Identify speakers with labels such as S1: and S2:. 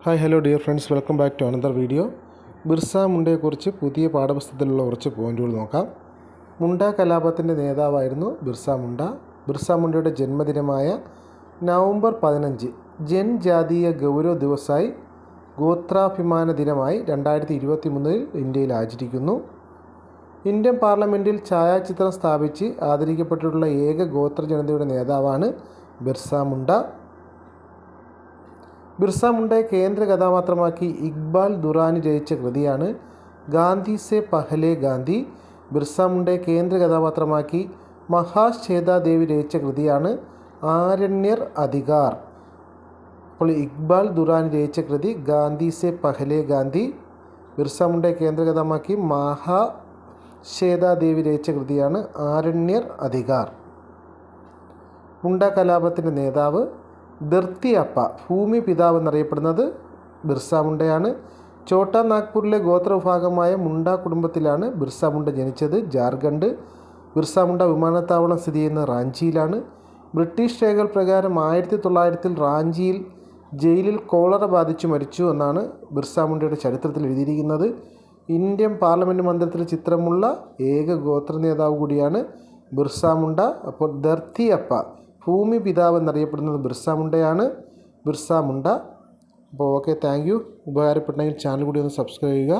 S1: Hi hello dear friends, welcome back to another video. Birsa മുണ്ടയെക്കുറിച്ച് പുതിയ പാഠപുസ്തകത്തിലുള്ള കുറച്ച് പോയിൻറ്റുകൾ നോക്കാം. മുണ്ട കലാപത്തിൻ്റെ നേതാവായിരുന്നു ബിർസ മുണ്ട. ബിർസ മുണ്ടയുടെ ജന്മദിനമായ നവംബർ 15 ജൻജാതീയ ഗൗരവ് ദിവസായി ഗോത്രാഭിമാന ദിനമായി 2023 ഇന്ത്യയിൽ ആചരിക്കുന്നു. ഇന്ത്യൻ പാർലമെൻറ്റിൽ ഛായാചിത്രം സ്ഥാപിച്ച് ആദരിക്കപ്പെട്ടിട്ടുള്ള ഏക ഗോത്ര ജനതയുടെ നേതാവാണ് ബിർസ മുണ്ട. ബിർസ മുണ്ടയെ കേന്ദ്ര കഥാപാത്രമാക്കി ഇക്ബാൽ ദുറാനി രചിച്ച കൃതിയാണ് ഗാന്ധി സെ പഹലെ ഗാന്ധി. ബിർസ മുണ്ടയെ കേന്ദ്ര കഥാപാത്രമാക്കി മഹാശ്വേതാ ദേവി രചിച്ച കൃതിയാണ് ആരണ്യർ അധികാർ. അപ്പോൾ ഇക്ബാൽ ദുറാനി രചിച്ച കൃതി ഗാന്ധി സെ പഹലെ ഗാന്ധി. ബിർസ മുണ്ടയെ കേന്ദ്ര കഥാപാത്രമാക്കി മഹാശ്വേതാ ദേവി രചിച്ച കൃതിയാണ് ആരണ്യർ അധികാർ. മുണ്ട കലാപത്തിൻ്റെ നേതാവ് ധർത്തി അപ്പ, ഭൂമി പിതാവ് എന്നറിയപ്പെടുന്നത് ബിർസ മുണ്ടയാണ്. ഛോട്ടാ നാഗ്പൂരിലെ ഗോത്രവിഭാഗമായ മുണ്ട കുടുംബത്തിലാണ് ബിർസ മുണ്ട ജനിച്ചത്. ജാർഖണ്ഡ്. ബിർസ മുണ്ട വിമാനത്താവളം സ്ഥിതി ചെയ്യുന്നത് റാഞ്ചിയിലാണ്. ബ്രിട്ടീഷ് രേഖകൾ പ്രകാരം 1900 റാഞ്ചിയിൽ ജയിലിൽ കോളറ ബാധിച്ചു മരിച്ചു എന്നാണ് ബിർസ മുണ്ടയുടെ ചരിത്രത്തിൽ എഴുതിയിരിക്കുന്നത്. ഇന്ത്യൻ പാർലമെൻറ്റ് മന്ദിരത്തിൽ ചിത്രമുള്ള ഏക ഗോത്ര നേതാവ് കൂടിയാണ് ബിർസ മുണ്ട. അപ്പോൾ ധർത്തി അപ്പ, ഭൂമി പിതാവ് എന്നറിയപ്പെടുന്നത് ബിർസ മുണ്ടയാണ്. ബിർസ മുണ്ട. അപ്പോൾ ഓക്കെ, താങ്ക് യു. ഉപകാരപ്പെട്ടെങ്കിൽ ചാനൽ കൂടി ഒന്ന് സബ്സ്ക്രൈബ് ചെയ്യുക.